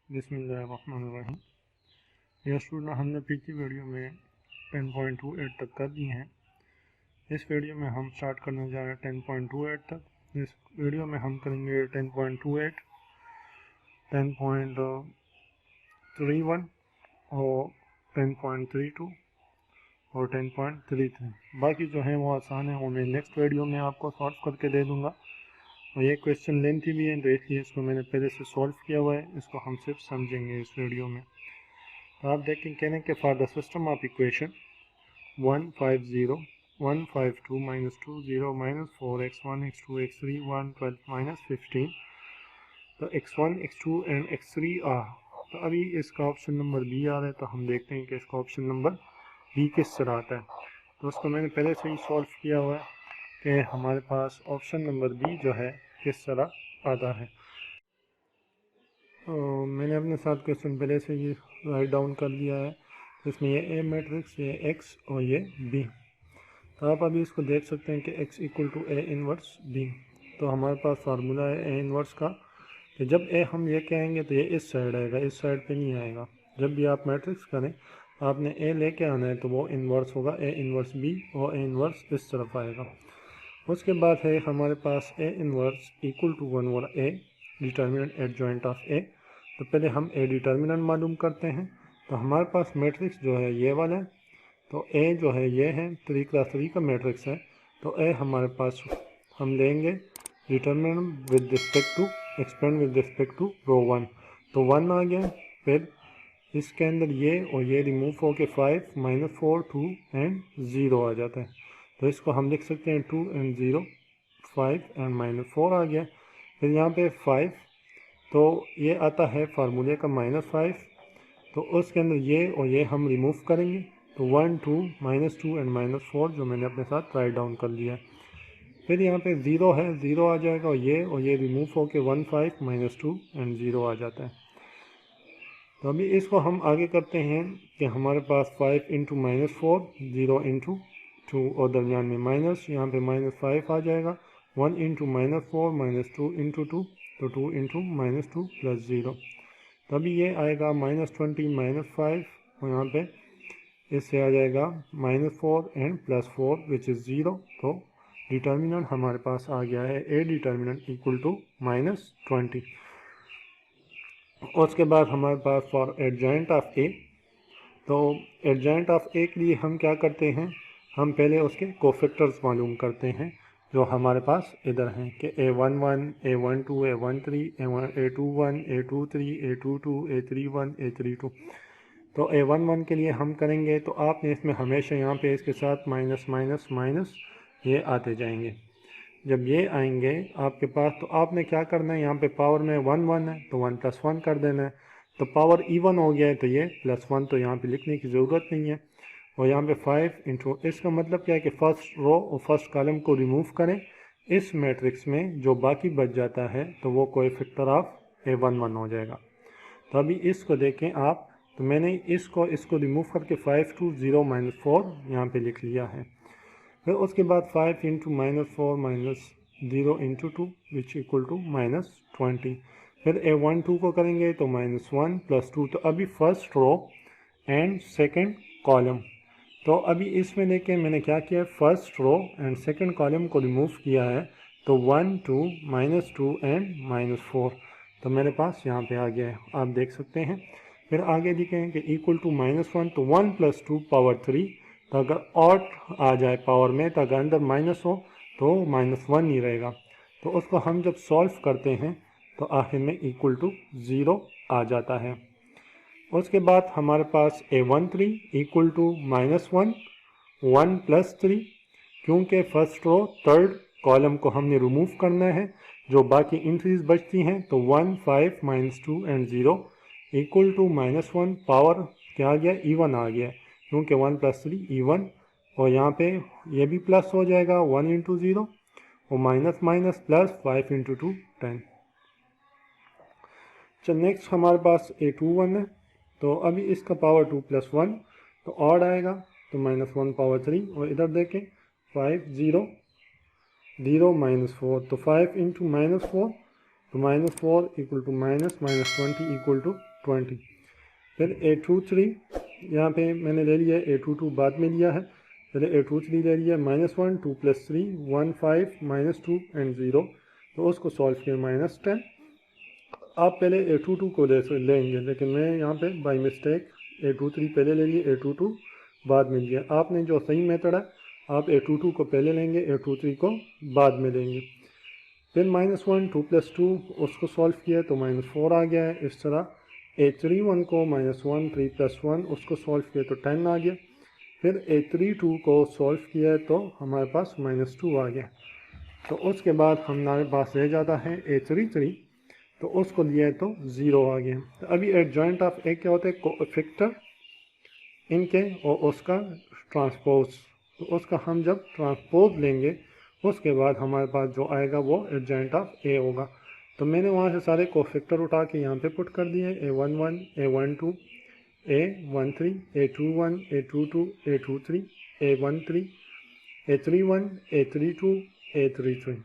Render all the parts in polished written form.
बिस्मिल्लाहिर्रहमानिर्रहीम। यह स्टूडेंट हमने पिछली वीडियो में 10.28 तक कर दी हैं। इस वीडियो में हम स्टार्ट करने जा रहे हैं 10.28 तक। इस वीडियो में हम करेंगे 10.28, 10.31 और 10.32 और 10.33। बाकी जो है वो आसान है, वो मैं नेक्स्ट वीडियो में आपको सॉल्व करके दे दूँगा। और ये क्वेश्चन लेंथी भी है तो इसलिए इसको मैंने पहले से सॉल्व किया हुआ है, इसको हम सिर्फ समझेंगे इस वीडियो में। तो आप देखें, कहने के for the system of equation 150 152 -20 -4 x1 x2 x3 1 12 -15। तो x1 x2 एंड x3 आ, तो अभी इसका ऑप्शन नंबर बी आ रहा है, तो हम देखते हैं कि इसका ऑप्शन नंबर बी किस तरह आता है। तो उसको मैंने पहले से ही सॉल्व किया हुआ है कि हमारे पास ऑप्शन नंबर बी जो है किस तरह आता है। तो मैंने अपने साथ क्वेश्चन पहले से ही राइट डाउन कर लिया है। तो इसमें ये ए मैट्रिक्स, ये एक्स और ये बी। तो आप अभी इसको देख सकते हैं कि x equal to A inverse B. तो हमारे पास फार्मूला है ए इनवर्स का कि जब ए हम ये कहेंगे तो ये इस साइड आएगा, इस साइड पे नहीं आएगा। जब भी आप मैट्रिक्स करें आपने ए लेके आना है तो वो इन्वर्स होगा ए इनवर्स बी, और ए इनवर्स इस तरफ आएगा। उसके बाद है हमारे पास ए इनवर्स इक्वल टू 1 और ए डिटर्मिनेंट एडजॉइंट ऑफ ए। तो पहले हम ए डिटर्मिनेंट मालूम करते हैं। तो हमारे पास मैट्रिक्स जो है ये वाला है, तो ए जो है ये है 3x3 का मैट्रिक्स है। तो ए हमारे पास हम लेंगे determinant with respect to expand with respect to row 1। तो 1 आ गया, फिर इसके अंदर ये और ये रिमूव होके 5 -4 2 एंड 0 आ जाता है। तो इसको हम लिख सकते हैं 2 एंड 0 5 एंड -4 आ गया। फिर यहाँ पे 5, तो ये आता है फार्मूले का -5। तो उसके अंदर ये और ये हम रिमूव करेंगे, तो 1 2 -2 एंड -4 जो मैंने अपने साथ राइट डाउन कर लिया। फिर यहाँ पे 0 है, 0 आ जाएगा, और ये रिमूव होके 1 5 -2 एंड 0 आ जाता है। तो अभी इसको हम आगे करते हैं कि हमारे पास 5 इंटू -4 0 इंटू 2 और दरमियान में माइनस, यहाँ पे -5 आ जाएगा। 1 इंटू -4 -2 इंटू 2, तो 2 इंटू -2 प्लस 0। तभी ये आएगा -20 -5, और यहाँ पे इससे आ जाएगा -4 एंड +4 विच इज़ 0। तो डिटर्मिनेंट हमारे पास आ गया है ए डिटर्मिनेंट इक्वल टू -20। उसके बाद हमारे पास फॉर एडजॉइंट ऑफ ए, तो एडजॉइंट ऑफ ए के लिए हम क्या करते हैं, हम पहले उसके कोफैक्टर्स मालूम करते हैं जो हमारे पास इधर हैं कि a11 a12 a13 a21 a23 a22 a31 a32। तो a11 के लिए हम करेंगे तो आपने इसमें हमेशा यहाँ पे इसके साथ माइनस माइनस माइनस ये आते जाएंगे। जब ये आएंगे आपके पास, तो आपने क्या करना है, यहाँ पे पावर में 1 1 है तो 1 + 1 कर देना है। तो पावर इवन हो गया है तो ये +1, तो यहाँ पे लिखने की ज़रूरत नहीं है। और यहाँ पे 5 इंटू, इसका मतलब क्या है कि फर्स्ट रो और फर्स्ट कॉलम को रिमूव करें, इस मैट्रिक्स में जो बाकी बच जाता है तो वो कोएफिशिएंट ऑफ a11 हो जाएगा। तो अभी इसको देखें आप, तो मैंने इसको रिमूव करके 5 2 0 -4 यहाँ पे लिख लिया है। फिर उसके बाद 5 into -4 -0 into 2 which equal to -20। फिर a12 को करेंगे तो -1 + 2। तो अभी first row and second column, तो अभी इसमें देखें मैंने क्या किया है, first row and second column को रिमूव किया है। तो 1 2 -2 एंड -4, तो मेरे पास यहाँ पे आ गया है, आप देख सकते हैं। फिर आगे लिखें कि इक्वल टू -1, तो 1 + 2 पावर 3। तो अगर ऑड आ जाए पावर में, तो अगर अंदर माइनस हो तो -1 ही रहेगा। तो उसको हम जब सॉल्व करते हैं तो आखिर में इक्वल टू 0 आ जाता है। उसके बाद हमारे पास a13 इक्वल टू -1 1 + 3, क्योंकि फर्स्ट रो थर्ड कॉलम को हमने रिमूव करना है, जो बाकी इंट्रीज बचती हैं। तो 1 5 -2 एंड 0 इक्वल टू -1, पावर क्या आ गया, इवन आ गया, क्योंकि 1 + 3 इवन। और यहाँ पे ये भी प्लस हो जाएगा 1 इंटू 0 और माइनस माइनस प्लस 5 इंटू 2 10। चल नेक्स्ट हमारे पास a21 है, तो अभी इसका पावर 2 + 1, तो ऑड आएगा, तो -1 पावर 3। और इधर देखें 5 0 0 -4, तो 5 इंटू -4, तो -4 इक्वल टू -20 इक्वल टू 20। फिर A23 यहाँ पे मैंने ले लिया, A22 बाद में लिया है, पहले A23 ले लिया, -1 2 + 3 1 5 -2 एंड 0, तो उसको सॉल्व किया -10। आप पहले A22 को लेंगे, लेकिन मैं यहाँ पे बाई मिस्टेक A23 पहले ले लिए, A22 बाद में लिया। आपने जो सही मेथड है, आप A22 को पहले लेंगे, A23 को बाद में लेंगे। फिर -1 2 + 2 उसको सॉल्व किया तो -4 आ गया है। इस तरह A31 को -1 3 + 1 उसको सॉल्व किया तो 10 आ गया। फिर A32 को सॉल्व किया तो हमारे पास -2 आ गया। तो उसके बाद हमारे पास रह जाता है A33, तो उसको लिया तो 0 आ गया। तो अभी एडजॉइंट ऑफ ए क्या होता है, कोएफिशिएंट इनके और उसका ट्रांसपोज, तो उसका हम जब ट्रांसपोज लेंगे उसके बाद हमारे पास जो आएगा वो एडजॉइंट ऑफ ए होगा। तो मैंने वहाँ से सारे कोफैक्टर उठा के यहाँ पे पुट कर दिए, A11 A12 A13 A21 A22 A23 A13 A31 A32 A33।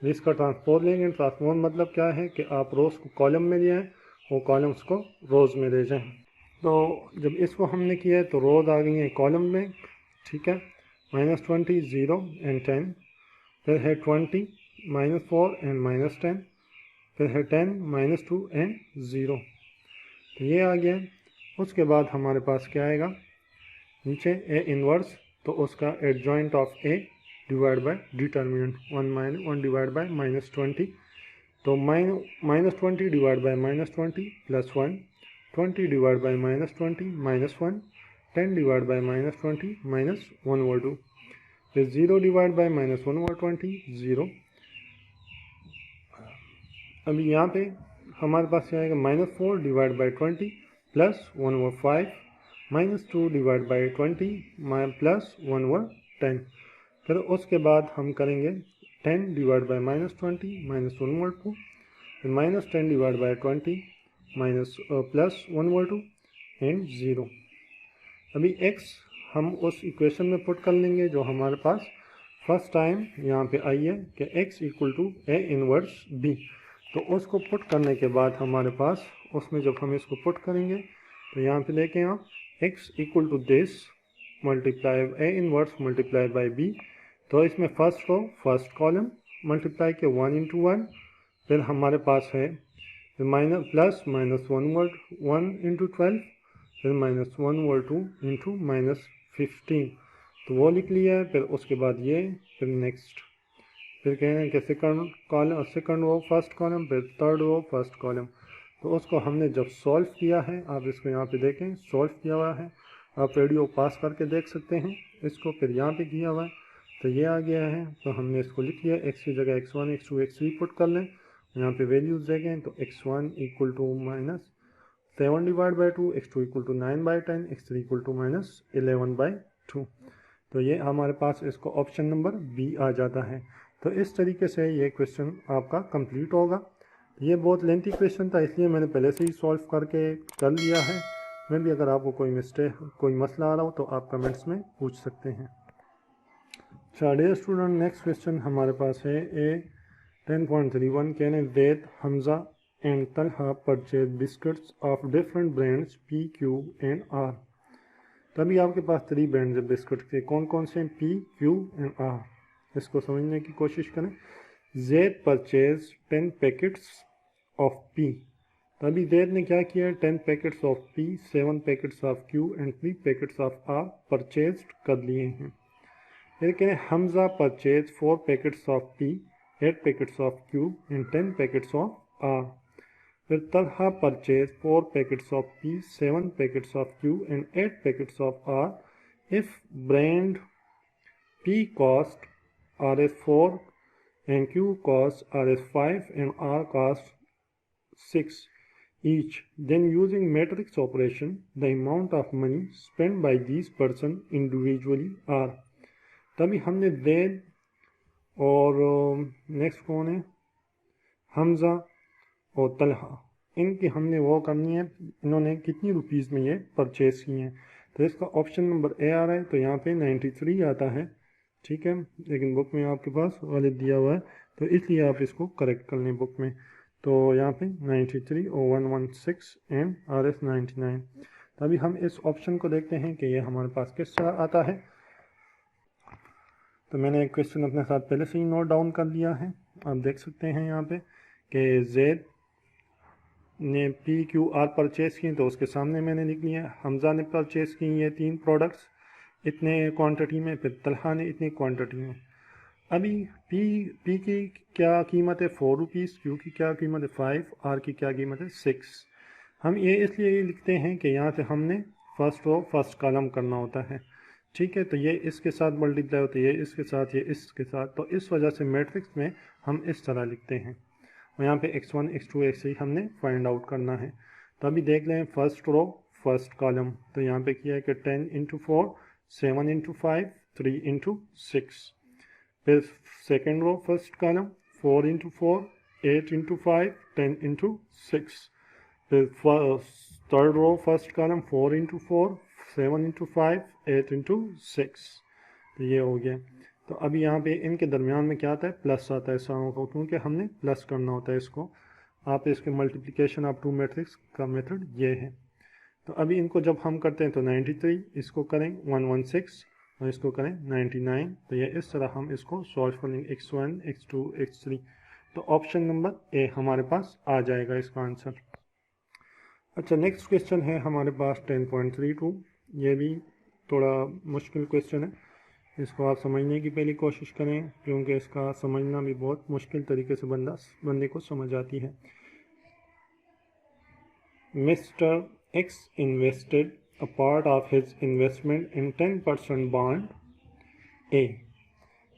इसका ट्रांसपोज लेंगे। ट्रांसपोज मतलब क्या है कि आप रोज़ को कॉलम में ले आएँ और कॉलम्स को रोज़ में ले जाएँ। तो जब इसको हमने किया है तो रोज़ आ गई हैं कॉलम में, ठीक है। -20 0 एंड 10, फिर है 20 -4 एंड -10, फिर है 10 -2 एंड 0, तो ये आ गया। उसके बाद हमारे पास क्या आएगा नीचे ए इनवर्स, तो उसका adjoint of A divide by determinant 1 divide by -20, तो -20 divide by -20 +1, 20 divide by -20 -1, 10 divide by -20 -1/2, फिर 0 डिवाइड बाय -1/20 0। अभी यहाँ पे हमारे पास क्या आएगा, -4 डिवाइड बाय 20 +1/5, -2 डिवाइड बाय 20 +1/10। फिर उसके बाद हम करेंगे 10 डिवाइड बाय -20 -1/2, फिर -10 डिवाइड बाय 20 +1/2 एंड 0। अभी x हम उस इक्वेशन में पुट कर लेंगे जो हमारे पास फर्स्ट टाइम यहाँ पे आई है कि x = A इनवर्स b। तो उसको पुट करने के बाद हमारे पास उसमें जब हम इसको पुट करेंगे तो यहाँ पे देखें आप, x = this multiply A inverse multiply by b। तो इसमें first row first column multiply के 1 × 1, फिर हमारे पास है प्लस -1 × 12, फिर -1/2 × -15, तो वो लिख लिया है। फिर उसके बाद ये, फिर नेक्स्ट, फिर कह रहे हैं कि सेकंड रो फर्स्ट कॉलम, फिर थर्ड रो फर्स्ट कॉलम। तो उसको हमने जब सॉल्व किया है, आप इसको यहाँ पे देखें सॉल्व किया हुआ है, आप वीडियो पास करके देख सकते हैं इसको। फिर यहाँ पे किया हुआ है तो ये आ गया है। तो हमने इसको लिख लिया, x की जगह x1 x2 x3 पुट कर लें, यहाँ पे वैल्यूज देखें तो x1 = -7 divide by 2, x2 = 9/10, x3 = -11/2। तो ये हमारे पास इसको ऑप्शन नंबर बी आ जाता है। तो इस तरीके से ये क्वेश्चन आपका कंप्लीट होगा। ये बहुत लेंथी क्वेश्चन था, इसलिए मैंने पहले से ही सॉल्व करके कर लिया है। मैं भी अगर आपको कोई मिस्टेक कोई मसला आ रहा हो तो आप कमेंट्स में पूछ सकते हैं। डियर स्टूडेंट, नेक्स्ट क्वेश्चन हमारे पास है A10.31, कहने Zaid, Hamza and Talha purchase biscuits of different brands P, Q and R। तभी आपके पास 3 ब्रांड्स है बिस्किट के, कौन कौन से हैं, P, Q एंड R। इसको समझने की कोशिश करें। ज़ैद परचेज 10 पैकेट्स ऑफ P, तभी ज़ैद ने क्या किया, 10 packets of P, 7 packets of Q and 3 packets of R purchase कर लिए हैं। फिर कहें Hamza purchase 4 packets of P, 8 packets of Q and 10 packets of R। फिर Talha purchase 4 packets of P, 7 packets of Q and 8 packets of R if brand P cost Rs4 and Q cost Rs5 and R cost 6 each, then using matrix operation the amount of money spent by these person individually are। तभी हमने ज़ैद और next कौन है, हमज़ा और तलहा, इनकी हमने वो करनी है, इन्होंने कितनी रुपीज़ में ये परचेज़ किए हैं। तो इसका ऑप्शन नंबर ए आ रहा है, तो यहाँ पे 93 आता है, ठीक है, लेकिन बुक में आपके पास गलत दिया हुआ है, तो इसलिए आप इसको करेक्ट कर लें बुक में। तो यहाँ पे 93 और 116 एंड RS 99। तो अभी हम इस ऑप्शन को देखते हैं कि ये हमारे पास किस तरह आता है। तो मैंने एक क्वेश्चन अपने साथ पहले से ही नोट डाउन कर लिया है। आप देख सकते हैं यहाँ पे कि जेड ने PQR परचेज़ की, तो उसके सामने मैंने लिख लिया। हमज़ा ने परचेज़ की ये 3 प्रोडक्ट्स इतने क्वांटिटी में, फिर तलहा ने इतनी क्वांटिटी में। अभी पी की क्या कीमत है 4 रुपीज़, क्यू की क्या कीमत है 5, आर की क्या कीमत है 6। हम ये इसलिए लिखते हैं कि यहाँ से हमने फर्स्ट रो फर्स्ट कॉलम करना होता है, ठीक है। तो ये इसके साथ मल्टीप्लाई होता है, ये इसके साथ, ये इसके साथ। तो इस वजह से मैट्रिक्स में हम इस तरह लिखते हैं। और यहाँ पे x1 x2 x3 हमने फाइंड आउट करना है। तो अभी देख लें फर्स्ट रो फर्स्ट कॉलम। तो यहाँ पे किया है कि 10 इंटू 4, 7 इंटू 5, 3 इंटू 6। फिर second row first column 4 into 4, 8 into 5, 10 into 6। फिर third row first column 4 into 4, 7 into 5, 8 into 6। तो ये हो गया। तो अभी यहाँ पे इनके दरमियान में क्या आता है, प्लस आता है सारों को, क्योंकि हमने प्लस करना होता है इसको। आप इसके मल्टीप्लिकेशन ऑफ टू मैट्रिक्स का मेथड ये है। तो अभी इनको जब हम करते हैं तो 93, इसको करें 116 और इसको करें 99। तो ये इस तरह हम इसको सॉल्व करेंगे x1 x2 x3। तो ऑप्शन नंबर ए हमारे पास आ जाएगा इसका आंसर। अच्छा, नेक्स्ट क्वेश्चन है हमारे पास 10.32। ये भी थोड़ा मुश्किल क्वेश्चन है, इसको आप समझने की पहली कोशिश करें, क्योंकि इसका समझना भी बहुत मुश्किल तरीके से बंदे को समझ आती है। Mister X invested a part of his investment in 10% bond A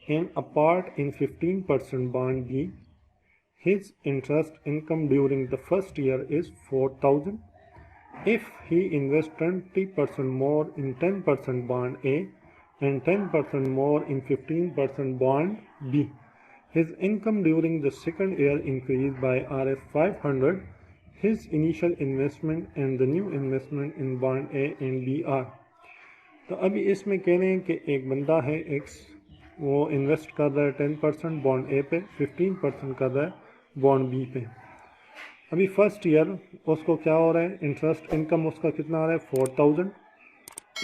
and a part in 15% bond B. His interest income during the first year is 4,000. If he invests 20% more in 10% bond A and 10% more in 15% bond B, his income during the second year increased by Rs 500. His initial investment and the new investment in bond A and B are। तो अभी इसमें कह रहे हैं कि एक बंदा है X, वो इन्वेस्ट कर रहा है 10% बॉन्ड A पे, 15% कर रहा है बॉन्ड B पे। अभी फर्स्ट ईयर उसको क्या हो रहा है, इंटरेस्ट इनकम उसका कितना आ रहा है 4,000।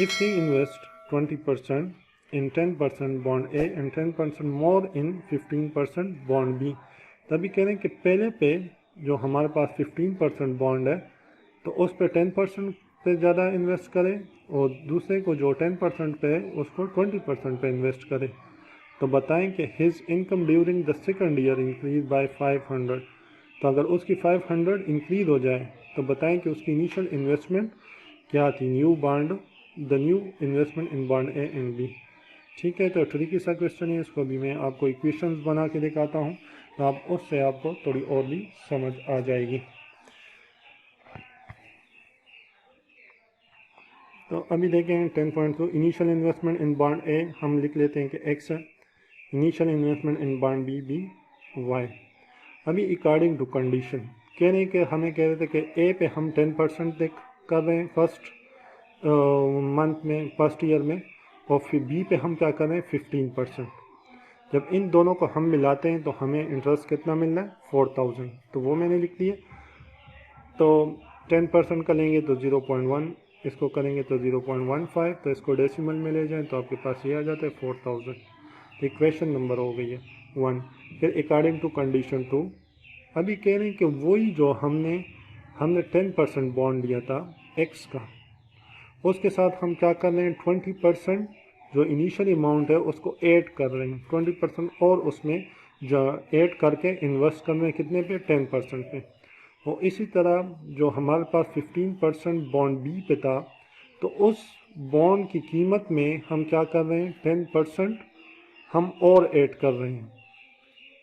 If he invest 20% in 10% bond A and 10% more in 15% bond B। तभी कह रहे हैं कि पहले पे जो हमारे पास 15% बॉन्ड है तो उस पर 10% पे ज़्यादा इन्वेस्ट करें, और दूसरे को जो 10% पे है उसको 20% पे इन्वेस्ट करें। तो बताएं कि his income during the second year increase by 500। तो अगर उसकी 500 इंक्रीज हो जाए तो बताएं कि उसकी इनिशियल इन्वेस्टमेंट क्या थी, the new investment in bond A and B. ठीक है, तो ट्रिकी सा क्वेश्चन है, इसको भी मैं आपको इक्वेशंस बना के दिखाता हूँ, तो आप उससे आपको थोड़ी और भी समझ आ जाएगी। तो अभी देखें 10.2, initial investment in bond A हम लिख लेते हैं कि x है, initial investment in bond B y। अभी अकॉर्डिंग टू कंडीशन कह रहे हैं कि हमें कह रहे थे कि ए पे हम 10% कर रहे हैं फर्स्ट मंथ में, फर्स्ट ईयर में, और फिर बी पे हम क्या कर रहे हैं 15%। जब इन दोनों को हम मिलाते हैं तो हमें इंटरेस्ट कितना मिल रहा है 4,000। तो वो मैंने लिख लिया। तो 10% का लेंगे तो 0.1, इसको करेंगे तो 0.15, तो इसको डेसिमल में ले जाएं तो आपके पास ये आ जाता है 4,000। इक्वेशन नंबर हो गई है 1। फिर अकॉर्डिंग टू कंडीशन 2, अभी कह रहे हैं कि वही जो हमने 10% बॉन्ड लिया था एक्स का, उसके साथ हम क्या कर रहे हैं 20% जो इनिशियल अमाउंट है उसको ऐड कर रहे हैं, 20% और उसमें जो ऐड करके इन्वेस्ट कर रहे हैं कितने पे 10% पे। और इसी तरह जो हमारे पास 15% बॉन्ड बी पे था, तो उस बॉन्ड की कीमत में हम क्या कर रहे हैं 10% हम और ऐड कर रहे हैं,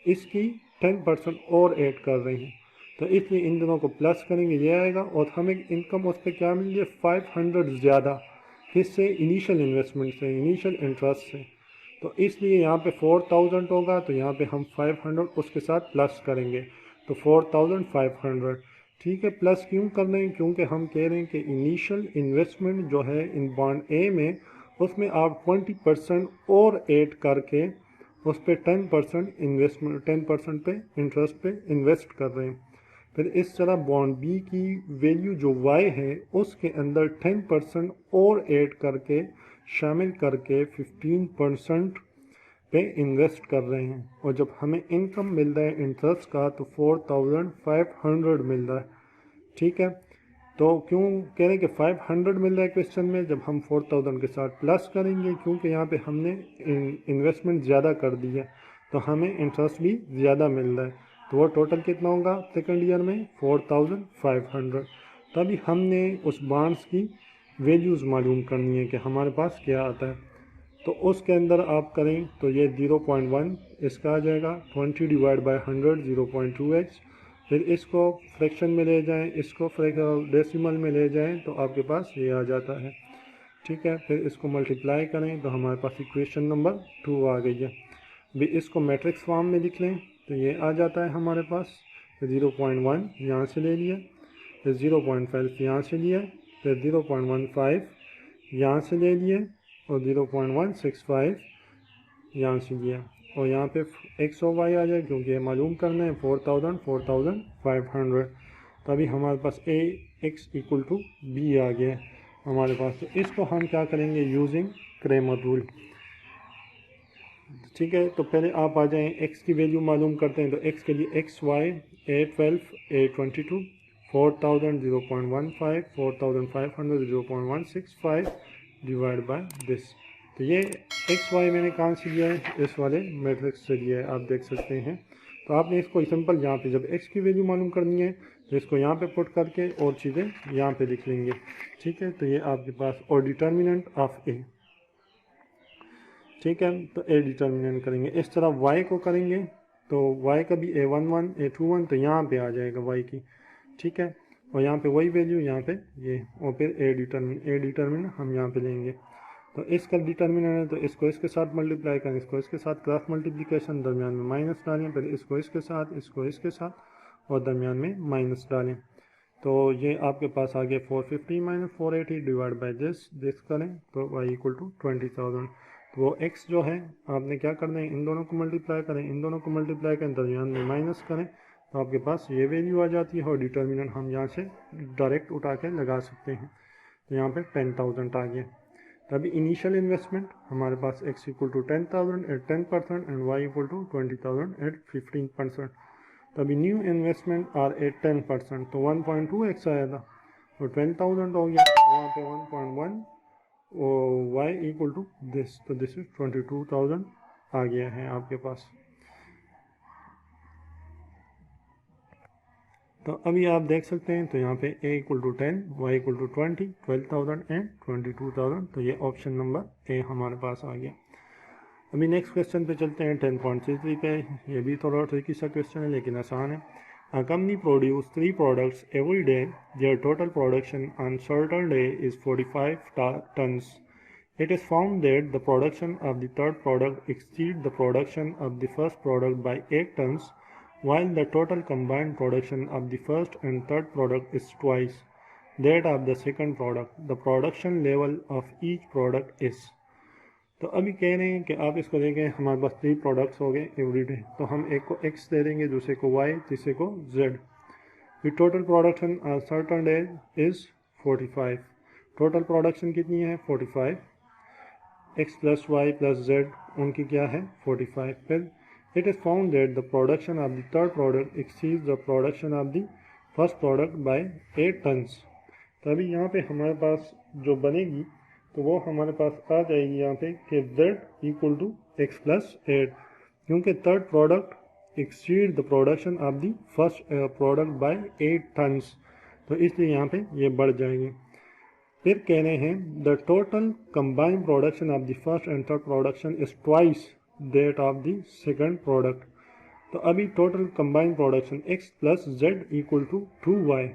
इसकी 10% और ऐड कर रहे हैं। तो इसलिए इन दोनों को प्लस करेंगे, ये आएगा, और हमें इनकम उस पर क्या मिल जाए 500 ज़्यादा, किससे, इनिशियल इन्वेस्टमेंट से, इनिशियल इंटरेस्ट से। तो इसलिए यहाँ पे 4,000 होगा, तो यहाँ पे हम 500 उसके साथ प्लस करेंगे, तो 4,500। ठीक है, प्लस क्यों कर रहे हैं, क्योंकि हम कह रहे हैं कि इनिशियल इन्वेस्टमेंट जो है इन बॉन्ड ए में, उसमें आप 20% और ऐड करके उस पर 10% इन्वेस्टमेंट, 10% पे इंटरेस्ट पे इन्वेस्ट कर रहे हैं। फिर इस तरह बॉन्ड बी की वैल्यू जो वाई है उसके अंदर 10% और ऐड करके शामिल करके 15% पे इन्वेस्ट कर रहे हैं, और जब हमें इनकम मिल रहा है इंटरेस्ट का तो 4500 मिल रहा है। ठीक है, तो क्यों कह रहे हैं कि 500 मिल रहा है क्वेश्चन में, जब हम 4000 के साथ प्लस करेंगे क्योंकि यहाँ पे हमने इन्वेस्टमेंट ज़्यादा कर दी है तो हमें इंटरेस्ट भी ज़्यादा मिल रहा है, तो वो टोटल कितना होगा सेकेंड ईयर में 4500। तभी हमने उस बॉन्ड्स की वैल्यूज़ मालूम करनी है कि हमारे पास क्या आता है। तो उसके अंदर आप करें तो ये 0.1 इसका आ जाएगा, 20 डिवाइड बाई 100 0.2x। फिर इसको फ्रैक्शन में ले जाएं, इसको डेसिमल में ले जाएं तो आपके पास ये आ जाता है। ठीक है, फिर इसको मल्टीप्लाई करें तो हमारे पास इक्वेशन नंबर 2 आ गई है। भी इसको मैट्रिक्स फॉर्म में लिख लें तो ये आ जाता है हमारे पास। 0.1 यहाँ से ले लिया, फिर 0.5 यहाँ से लिया, फिर 0.15 यहाँ से ले लिए और 0.165 यहाँ से लिया, और यहाँ पे एक्स और वाई आ जाए क्योंकि ये मालूम करना है 4500। तभी हमारे पास ए एक्स इक्वल टू बी आ गया हमारे पास। तो इसको हम क्या करेंगे यूजिंग क्रेमर रूल। ठीक है, तो पहले आप आ जाएं एक्स की वैल्यू मालूम करते हैं। तो एक्स के लिए x y A12 A22 4000 0.15 4500 0.165 divide by this. तो ये एक्स वाई मैंने कहाँ से लिया है, इस वाले मैट्रिक्स से लिया है, आप देख सकते हैं। तो आपने इसको सिंपल यहाँ पे जब एक्स की वैल्यू मालूम करनी है तो इसको यहाँ पे पुट करके और चीज़ें यहाँ पे लिख लेंगे। ठीक है, तो ये आपके पास और डिटर्मिनेंट ऑफ ए। ठीक है, तो ए डिटर्मिनेंट करेंगे, इस तरह y को करेंगे तो y का भी A11 A21 तो यहाँ पे आ जाएगा y की। ठीक है, और यहाँ पे वही वैल्यू यहाँ पे ये, और फिर ए डिटर्मिनेंट हम यहाँ पे लेंगे। तो इसका डिटर्मिनेंट है तो इसको इसके साथ मल्टीप्लाई करें, इसको इसके साथ क्रॉस मल्टीप्लिकेशन, दरमियान में माइनस डालें, फिर इसको इसके साथ, इसको इसके साथ और दरमियान में माइनस डालें। तो ये आपके पास आ गया 450 माइनस 480 डिवाइड बाई दिस करें तो y इक्वल टू 20,000। तो वो x जो है आपने क्या करना है, इन दोनों को मल्टीप्लाई करें, इन दोनों को मल्टीप्लाई करें, दरमियान में माइनस करें तो आपके पास ये वैल्यू आ जाती है, और डिटर्मिनेंट हम यहाँ से डायरेक्ट उठा के लगा सकते हैं। तो यहाँ पे 10,000 आ गया। तभी इनिशियल इन्वेस्टमेंट हमारे पास x equal to 10,000 at 10% and y equal to 20,000 at 15%। तभी न्यू इन्वेस्टमेंट आर एट 10%, तो 1.2x आया था, तो 10,000 हो गया, वहाँ पे 1.1 और y इक्वल टू दिस, तो दिस इज 22,000 आ गया है आपके पास। तो अभी आप देख सकते हैं तो यहाँ पे a equal to 10 y equal to 20 12,000 and 22,000, तो ये ऑप्शन नंबर ए हमारे पास आ गया। अभी नेक्स्ट क्वेश्चन पे चलते हैं 10.33 पे। ये भी थोड़ा ट्रिकी सा क्वेश्चन है लेकिन आसान है। A company produce 3 products every day. Their total production on certain day is 45 tons. It is found that the production of the third product exceeds the production of the first product by 8 tons, while the total combined production of the first and third product is twice that of the second product. The production level of each product is। तो अभी कह रहे हैं कि आप इसको देखें, हमारे पास 3 प्रोडक्ट्स हो गए एवरीडे, तो हम एक को x दे देंगे, दूसरे को y, तीसरे को z। फिर total production certain day is 45। Total production कितनी है 45, x plus y plus z उनकी क्या है 45। फिर it is found that the production of the third product exceeds the production of the first product by 8 tons. तभी यहाँ पे हमारे पास जो बनेगी तो वो हमारे पास आ जाएगी यहाँ पे कि z equal to x plus 8, क्योंकि third product exceed the production of the first product by 8 tons, तो इसलिए यहाँ पे ये बढ़ जाएंगे। फिर कह रहे हैं the total combined production of the first and third production is twice that of the second product. तो अभी total combined production x plus z equal to 2y,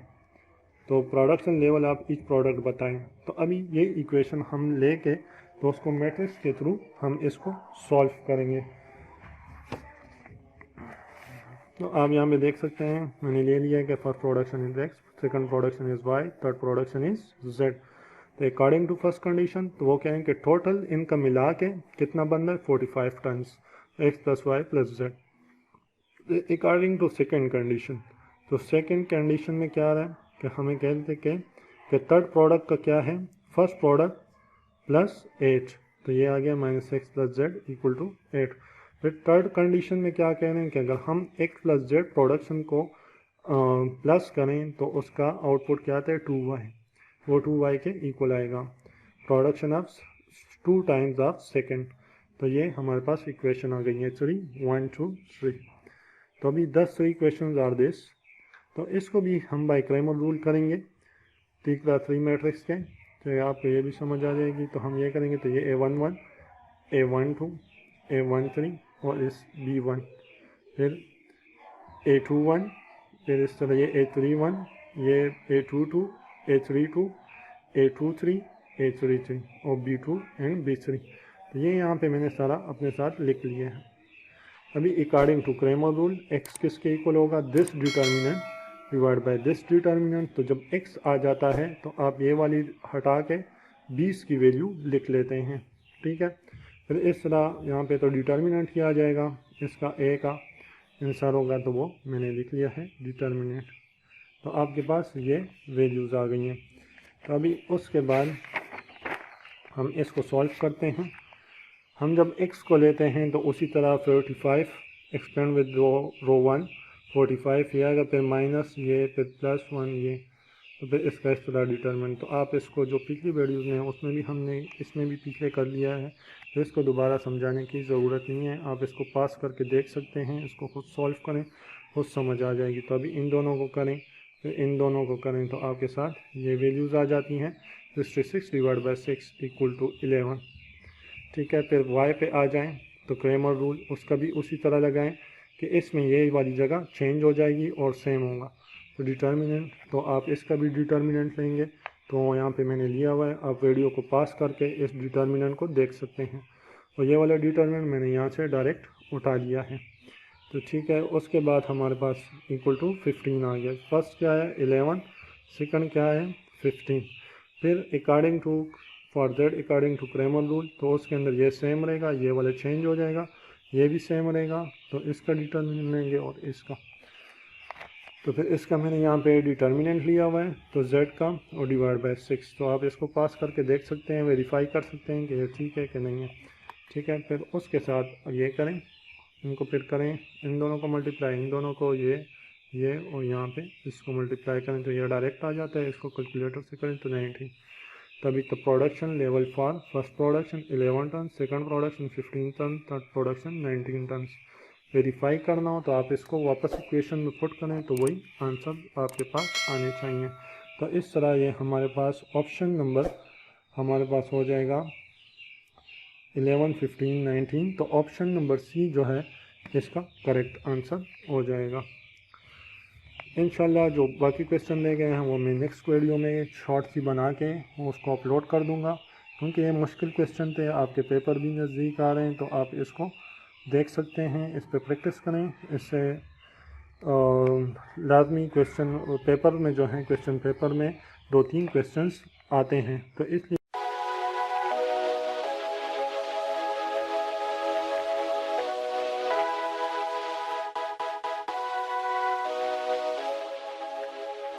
तो प्रोडक्शन लेवल आप इच प्रोडक्ट बताएं। तो अभी ये इक्वेशन हम लेके तो उसको मैट्रिक्स के थ्रू हम इसको सॉल्व करेंगे। तो आप यहाँ पे देख सकते हैं मैंने ले लिया है कि first production is x, second production is y, third production is z। तो अकॉर्डिंग टू फर्स्ट कंडीशन तो वो कहें कि टोटल इनका मिला के कितना बन रहा है 45 tons, x plus y plus z। According to second condition तो सेकंड कंडीशन में क्या आ रहा है कि हमें कहते कि थर्ड प्रोडक्ट का क्या है, फर्स्ट प्रोडक्ट प्लस 8, तो ये आ गया -x + z = 8। फिर थर्ड कंडीशन में क्या कह रहे हैं कि अगर हम x + z प्रोडक्शन को प्लस करें तो उसका आउटपुट क्या आता है 2y, वो 2y के इक्वल आएगा, production of 2 times of second. तो ये हमारे पास इक्वेशन आ गई है 3, 1 2 3। तो अभी 10 इक्वेशंस आर दिस। तो इसको भी हम बाय क्रेमर रूल करेंगे 3x3 मैट्रिक्स के, तो आपको ये भी समझ आ जाएगी। तो हम ये करेंगे, तो ये A11, A12, A13 और इस B1, फिर A21, फिर इस तरह ये A31, ये A22, A32, A23, A33 और B2 एंड B3। तो ये यहाँ पे मैंने सारा अपने साथ लिख लिया है। अभी according to Cramer rule x किसके इक्वल होगा, this determinant divide by this determinant. तो जब x आ जाता है तो आप ये वाली हटा के 20 की वैल्यू लिख लेते हैं, ठीक है। फिर इस तरह यहाँ पे तो डिटर्मिनेंट ही आ जाएगा इसका a का आंसर होगा, तो वो मैंने लिख लिया है डिटर्मिनेंट। तो आपके पास ये वैल्यूज़ आ गई हैं। तो अभी उसके बाद हम इसको सॉल्व करते हैं। हम जब x को लेते हैं तो उसी तरह 45 एक्सपेंड विद रो 1 45 ये आएगा, फिर माइनस ये, फिर +1 ये, तो फिर इसका इस तरह डिटरमिनेंट। तो आप इसको जो पिछली वीडियोज़ में उसमें भी हमने इसमें भी पीछे कर लिया है, तो इसको दोबारा समझाने की ज़रूरत नहीं है। आप इसको पास करके देख सकते हैं, इसको खुद सॉल्व करें, खुद समझ आ जाएगी। तो अभी इन दोनों को करें, फिर इन दोनों को करें, तो आपके साथ ये वैल्यूज़ आ जाती हैं 66 डिवाइड बाई 6 = 11, ठीक है। फिर y पे आ जाएं तो क्रेमर रूल उसका भी उसी तरह लगाएं कि इसमें ये वाली जगह चेंज हो जाएगी और सेम होगा। तो डिटर्मिनेंट, तो आप इसका भी डिटर्मिनेंट लेंगे, तो यहाँ पे मैंने लिया हुआ है, आप वीडियो को पास करके इस डिटर्मिनेंट को देख सकते हैं। और ये वाला डिटर्मिनेंट मैंने यहाँ से डायरेक्ट उठा लिया है, तो ठीक है। उसके बाद हमारे पास = 15 आ गया। फर्स्ट क्या है 11, सेकंड क्या है 15। फिर according to for that according to Cramer rule, तो उसके अंदर ये सेम रहेगा, ये वाला चेंज हो जाएगा, ये भी सेम रहेगा। तो इसका डिटर्मिनेंट लेंगे और इसका, तो फिर इसका मैंने यहाँ पे डिटर्मिनेंट लिया हुआ है, तो z का और डिवाइड बाय 6। तो आप इसको पास करके देख सकते हैं, वेरीफाई कर सकते हैं कि ये ठीक है कि नहीं है, ठीक है। फिर उसके साथ ये करें, इनको फिर करें, इन दोनों को मल्टीप्लाई, इन दोनों को ये और यहाँ पे इसको मल्टीप्लाई करें तो ये डायरेक्ट आ जाता है। इसको कैलकुलेटर से करें तो 90। तभी तो production level for first production 11 ton, second production 15 ton, third production 19 ton. Verify करना हो तो आप इसको वापस इक्वेशन में पुट करें तो वही आंसर आपके पास आने चाहिए। तो इस तरह ये हमारे पास ऑप्शन नंबर हमारे पास हो जाएगा 11, 15, 19। तो ऑप्शन नंबर सी जो है इसका करेक्ट आंसर हो जाएगा। इंशाल्लाह जो बाकी क्वेश्चन ले गए हैं वो मैं नेक्स्ट वीडियो में शॉर्ट सी बना के उसको अपलोड कर दूंगा, क्योंकि ये मुश्किल क्वेश्चन थे, आपके पेपर भी नज़दीक आ रहे हैं, तो आप इसको देख सकते हैं, इस पर प्रैक्टिस करें। इससे लाजमी क्वेश्चन पेपर में जो है, क्वेश्चन पेपर में 2-3 क्वेश्चंस आते हैं, तो इसलिए